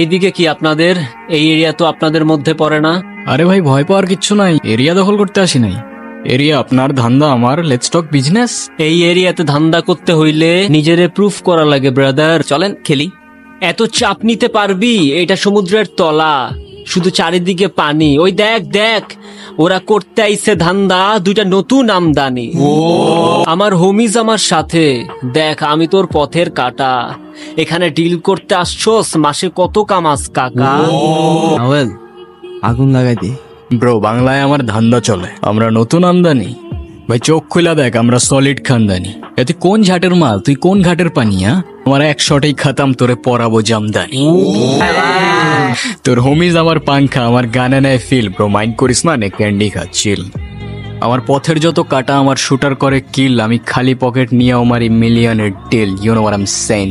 এইদিকে কি আপনাদের? এই এরিয়া তো আপনাদের মধ্যে পড়ে না। আরে ভাই, ভয় পাওয়ার কিচ্ছু নাই, এরিয়া দখল করতে আসি নাই। এরিয়া আপনার, ধান্দা আমার, লেটস টক বিজনেস। এই এরিয়াতে ধান্দা করতে হইলে নিজেরে প্রুফ করা লাগে ব্রাদার। চলেন খেলি। এত চাপ নিতে পারবি? এটা সমুদ্রের তলা, শুধু চারিদিকে পানি। ওই দেখ দেখ, ওরা করতে আইছে ধান্দা, দুইটা নতুন আমদানি। আমার হোমিজ আমার সাথে। দেখ, আমি তোর পথের কাটা। এখানে ডিল করতে আসছোস, মাসে কত কামাস কাকা? নাওয়েল, আগুন লাগাই দে। ব্রো, বাংলায় আমার ধান্দা চলে, আমরা নতুন আমদানি। ভাই চোখ খুলা দেখ, আমরা সলিড খানদানি। তুই কোন ঝাটের মাল, তুই কোন ঘাটের পানি? আমার এক শটেই খাতাম, তোরে পরাবো জামদানি। তোর হোমিজ আমার পাংখা, আমার গানে নেয় ফিল। ব্রো মাইন্ড করিস না, নে ক্যান্ডি খা, চিল। আমার পথের যত কাটা আমার শুটার করে কিল, আমি খালি পকেট নিয়ে আমার মিলিয়নের deal. You know what I am saying.